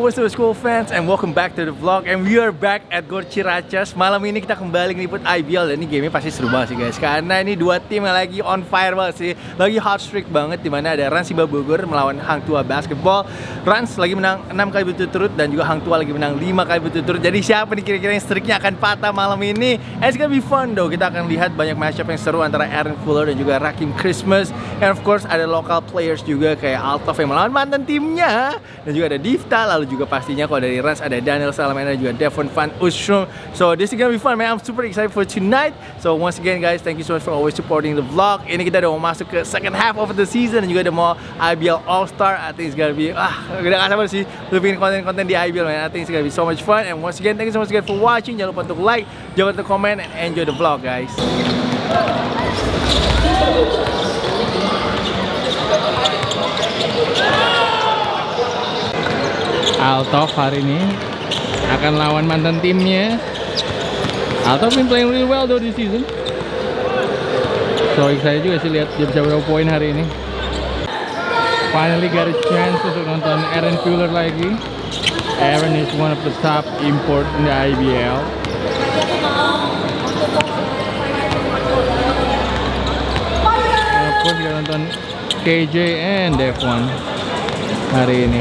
what's up school fans and welcome back to the vlog. And we are back at Gor Ciracas. Malam ini kita kembali ngeliput IBL. Dan ini gamenya pasti seru banget sih guys, karena ini dua tim yang lagi on fire banget sih. Lagi hot streak banget, dimana ada Rans Siba Bogor melawan Hang Tua Basketball. Rans lagi menang 6 kali berturut-turut dan juga Hang Tua lagi menang 5 kali berturut-turut. Jadi siapa nih kira-kira yang streaknya akan patah malam ini? And it's gonna be fun though. Kita akan lihat banyak matchup yang seru antara Aaron Fuller dan juga Rakim Christmas. And of course ada local players juga kayak Altaf yang melawan mantan timnya. Dan juga ada Difta, lalu juga pastinya kalau dari Rans ada Daniel Salamena dan juga Devon Van Oostrum. So this is gonna be fun man, I'm super excited for tonight. So once again guys, thank you so much for always supporting the vlog. Ini kita udah mau masuk ke second half of the season dan juga udah mau IBL All Star. I think it's gonna be udah gak sabar sih lu bikin konten-konten di IBL man. I think it's gonna be so much fun. And once again, thank you so much guys for watching. Jangan lupa untuk like, jangan lupa untuk comment, and enjoy the vlog guys. Altaf hari ini akan lawan mantan timnya. Altaf been playing really well though this season. So excited juga sih lihat dia bisa berapa poin hari ini. Finally got a chance untuk nonton Aaron Fuller lagi. Aaron is one of the top import in the IBL. And of course kita nonton KJ and Devon hari ini.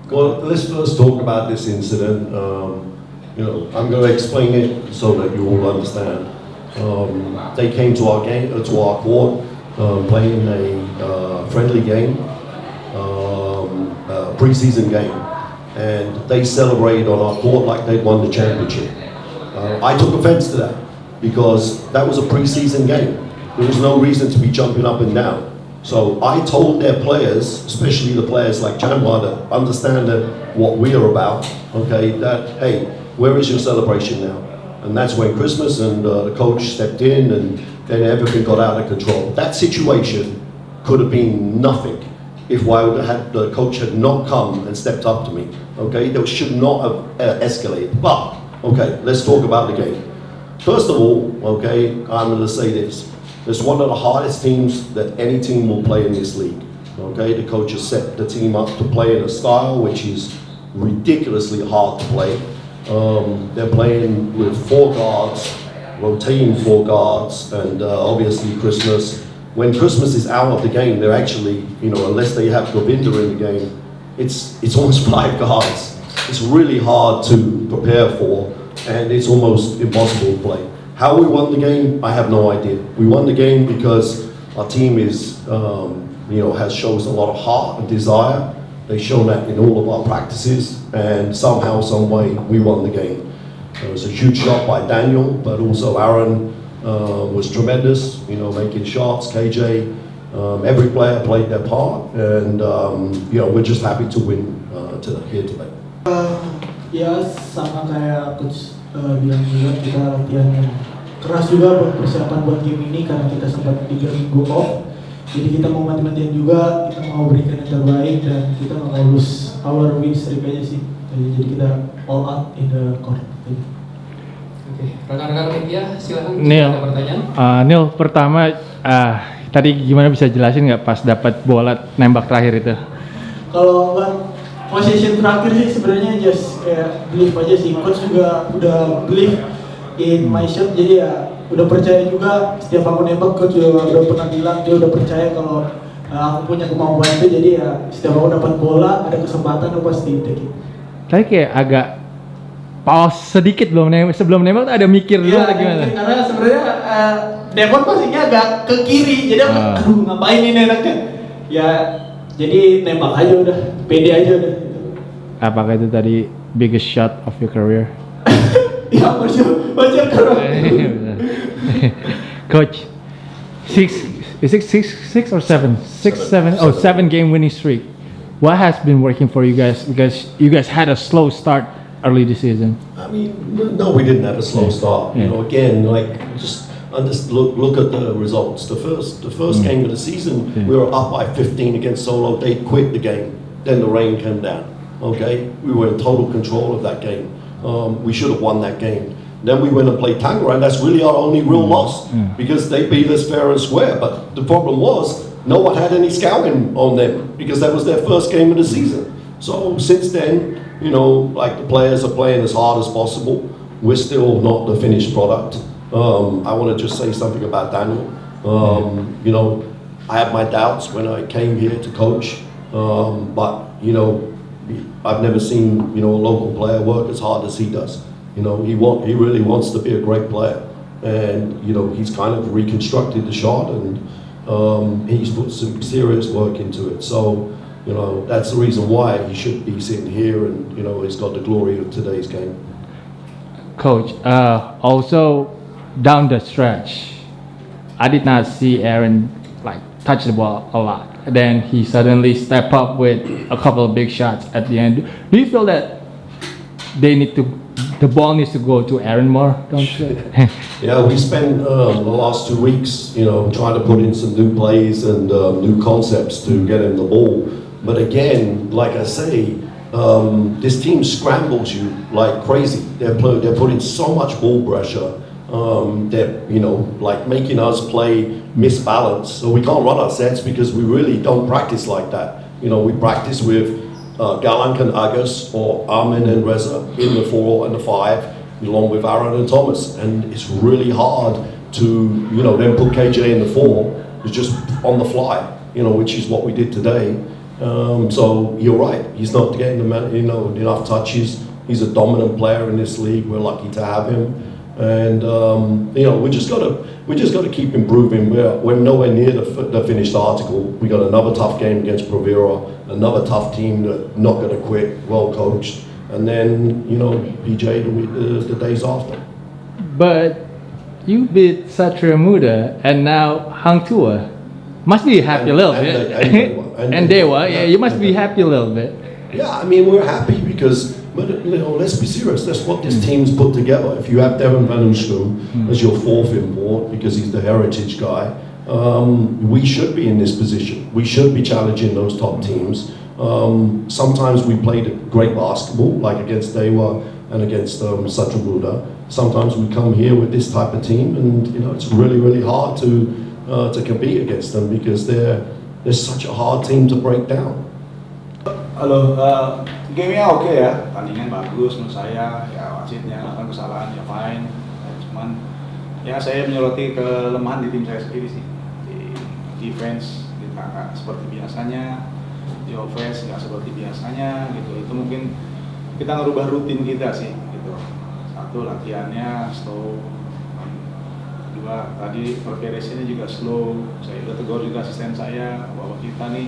Well, let's first talk about this incident. I'm going to explain it so that you all understand. They came to our game, to our court, playing a friendly game, pre-season game, and they celebrated on our court like they won the championship. I took offense to that because that was a pre-season game. There was no reason to be jumping up and down. So I told their players, especially the players like Janwa, that understand that what we are about, okay, that, hey, where is your celebration now? And that's when Christmas and the coach stepped in and then everything got out of control. That situation could have been nothing if the coach had not come and stepped up to me, okay? That should not have escalated. But, okay, let's talk about the game. First of all, okay, I'm going to say this. It's one of the hardest teams that any team will play in this league. Okay, the coach has set the team up to play in a style which is ridiculously hard to play. They're playing with 4 guards, rotating 4 guards, and obviously Christmas. When Christmas is out of the game, they're actually, unless they have Govinda in the game, it's almost 5 guards. It's really hard to prepare for, and it's almost impossible to play. How we won the game, I have no idea. We won the game because our team shows a lot of heart and desire. They've shown that in all of our practices, and somehow, some way, we won the game. It was a huge shot by Daniel, but also Aaron was tremendous. Making shots. KJ, every player played their part, and we're just happy to win here today. Ya sama kayak coach bilang juga, kita latihan yang keras juga buat persiapan buat game ini karena kita sempat 3 minggu off. Jadi kita mau mati-matian juga, kita mau berikan yang terbaik dan kita mau lose our win streak aja sih. Jadi kita all out in the court. Oke, rekan-rekan media silakan Neil, ada pertanyaan. Neil, pertama tadi gimana bisa jelasin nggak pas dapat bola nembak terakhir itu? Kalau possession terakhir sih sebenarnya just kayak believe aja sih. Coach juga udah believe in my shot, jadi ya udah percaya juga setiap aku nembak. Coach juga udah pernah bilang dia udah percaya kalau aku punya kemampuan itu, jadi ya setiap aku dapat bola ada kesempatan aku pasti take it. Tapi kayak agak pause sedikit sebelum nembak tuh ada mikir dulu atau gimana? Karena sebenarnya Devon pastinya agak ke kiri, jadi aku aduh ngapain ini enaknya ya. Jadi nembak aja udah, pede aja udah. Apakah itu tadi biggest shot of your career? Ya macam Coach, 6 or 7? 7 game winning streak. What has been working for you guys? Because you guys had a slow start early this season. I mean, no, we didn't have a slow start. Yeah. Again, just look at the results. The first game of the season, we were up by 15 against Solo. They quit the game. Then the rain came down. Okay, we were in total control of that game. We should have won that game. Then we went and played Tangra, and that's really our only real loss because they beat us fair and square. But the problem was no one had any scouting on them because that was their first game of the season. So since then, the players are playing as hard as possible. We're still not the finished product. I want to just say something about Daniel. I had my doubts when I came here to coach, but I've never seen a local player work as hard as he does. He really wants to be a great player, and he's kind of reconstructed the shot, and he's put some serious work into it. So that's the reason why he should be sitting here, and he's got the glory of today's game. Coach, also down the stretch, I did not see Aaron touch the ball a lot. Then he suddenly stepped up with a couple of big shots at the end. Do you feel that the ball needs to go to Aaron more? Don't you? Yeah, we spent the last 2 weeks, trying to put in some new plays and new concepts to get him the ball. But again, like I say, this team scrambles you like crazy. They're putting so much ball pressure. They're making us play misbalance. So we can't run our sets because we really don't practice like that. We practice with Galank and Agus or Armin and Reza in the 4 and the 5, along with Aaron and Thomas. And it's really hard to then put KJ in the 4. It's just on the fly, which is what we did today. So you're right. He's not getting enough touches. He's a dominant player in this league. We're lucky to have him, and we just got to keep improving. We're nowhere near the finished article. We got another tough game against Provera, another tough team that not going to quit, well coached, and then PJ the days after. But you beat Satria Muda and now Hang Tua. Must be happy a little bit. And Dewa, yeah, you must be happy a little bit. Yeah, I mean, we're happy because, let's be serious, that's what this team's put together. If you have Devin Van Oostrum as your fourth import, because he's the heritage guy, we should be in this position. We should be challenging those top teams. Sometimes we played great basketball, like against Dewa and against Satria Muda. Sometimes we come here with this type of team, and it's really, really hard to compete against them because they're such a hard team to break down. Halo, gamenya oke ya, tandingan bagus menurut saya, ya wasitnya melakukan kesalahan, ya fine. Cuman ya saya menyoroti kelemahan di tim saya sendiri sih. Di defense kita nggak seperti biasanya, di offense nggak seperti biasanya gitu. Itu mungkin kita ngerubah rutin kita sih gitu. Satu, latihannya slow. Kedua, tadi preparation-nya juga slow. Saya udah tegur juga asisten saya bahwa kita nih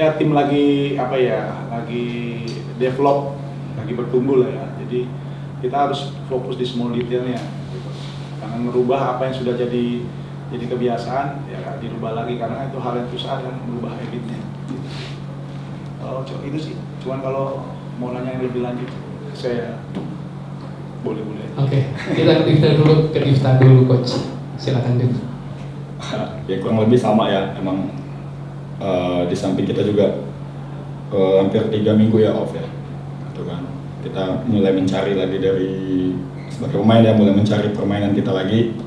ya tim lagi lagi develop, lagi bertumbuh lah ya. Jadi kita harus fokus di small detailnya gitu. Karena merubah apa yang sudah jadi kebiasaan ya dirubah lagi, karena itu hal yang susah dan merubah habitnya gitu. Kalau itu sih, cuman kalau mau nanya yang lebih lanjut saya boleh. Oke, kita dulu ke Difta dulu, coach. Silakan Div. Ya kurang lebih sama ya, emang di samping kita juga hampir 3 minggu ya off ya, gitu kan. Kita mulai mencari lagi dari sebagai pemain ya, mulai mencari permainan kita lagi.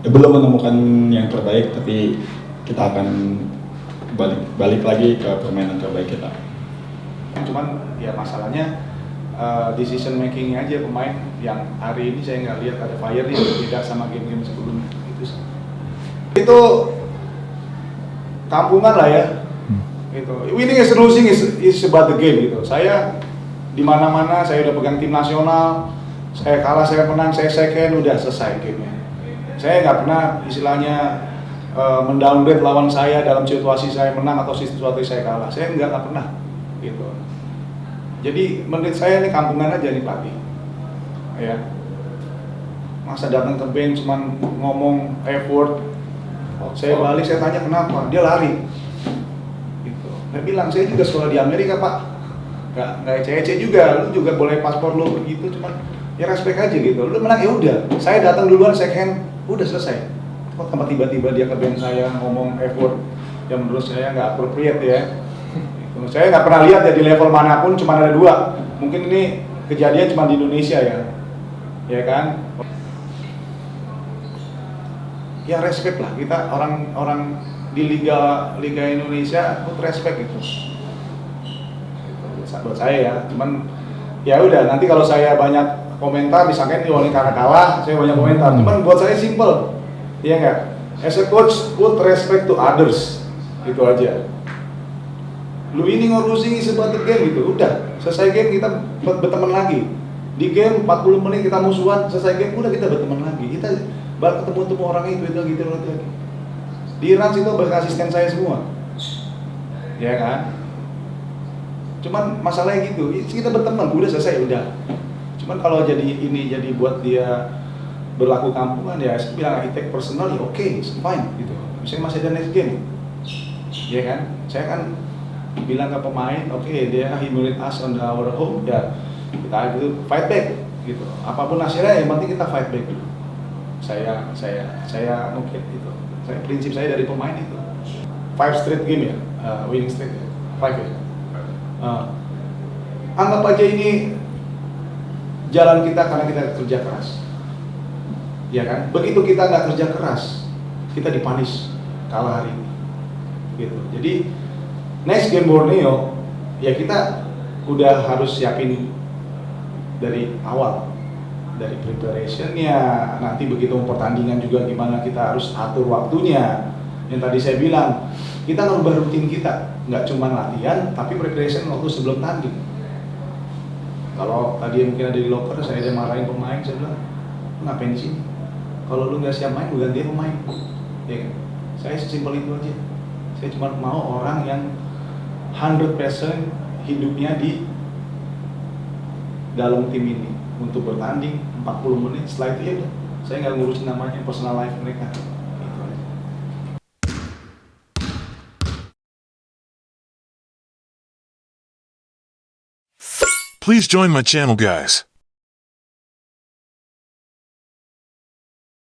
Ya, belum menemukan yang terbaik, tapi kita akan balik lagi ke permainan terbaik kita. Cuman ya masalahnya decision making aja pemain yang hari ini saya nggak lihat ada fire nih, beda sama game-game sebelumnya gitu sih. Itu kampungan lah ya. Gitu. Winning is losing is about the game gitu. Saya di mana-mana saya udah pegang tim nasional, saya kalah, saya menang, saya second, udah selesai gamenya. Saya nggak pernah istilahnya mendowngrade lawan saya dalam situasi saya menang atau situasi saya kalah. Saya nggak pernah gitu. Jadi menurut saya ini kampungan aja nih pelatih. Ya. Masa datang ke bench cuman ngomong effort. Saya balik, saya tanya kenapa, dia lari. Gitu. Saya bilang, saya juga sekolah di Amerika pak, nggak ece-ece juga, lu juga boleh paspor lu begitu, cuman ya respect aja gitu. Lu menang ya udah, saya datang duluan second, udah selesai. Kok tambah tiba-tiba dia ke bench saya ngomong effort yang menurut saya nggak appropriate ya. Gitu. Saya nggak pernah lihat ya di level manapun, cuma ada 2. Mungkin ini kejadian cuma di Indonesia ya kan? Ya respect lah, kita orang di liga Indonesia put respect gitu. Buat saya ya, cuman ya udah nanti kalau saya banyak komentar misalkan ini karena kalah, saya banyak komentar. Cuman buat saya simple, iya nggak? As a coach, put respect to others, gitu aja. Lu ini ngurusin is about the game gitu, udah selesai game kita berteman lagi. Di game 40 menit kita musuhan, selesai game udah kita berteman lagi. Kita ketemu orang itu lagi. Di Iran itu berasisten saya semua, ya kan? Cuman masalahnya gitu, kita berteman, udah selesai udah. Cuman kalau jadi buat dia berlaku kampungan ya, saya bilang I take personal ya oke, fine gitu. Misalnya masih ada next game, ya kan? Saya kan bilang ke pemain, oke, dia humiliate us on our home, ya kita gitu fight back gitu. Apapun hasilnya yang penting kita fight back dulu. Saya mungkin itu. Prinsip saya dari pemain itu. 5 straight game ya, winning streak ya. 5 ya. Anggap aja ini jalan kita karena kita kerja keras. Ya kan? Begitu kita nggak kerja keras, kita dipanis kalah hari ini. Gitu. Jadi next game Borneo ya kita udah harus siapin dari awal. Dari preparationnya, nanti begitu pertandingan juga gimana kita harus atur waktunya. Yang tadi saya bilang, kita ngerubah rutin kita, nggak cuma latihan, tapi preparation waktu sebelum tanding. Kalau tadi mungkin ada di locker, saya ada marahin pemain, saya bilang, "Lu ngapain di sini? Kalau lu nggak siap main, lu ganti pemain." Ya kan? Saya sesimpel itu aja. Saya cuma mau orang yang 100% hidupnya di dalam tim ini untuk bertanding 40 menit. Setelah itu ya udah, saya nggak ngurusin namanya personal life mereka. Gitu aja. Please join my channel, guys.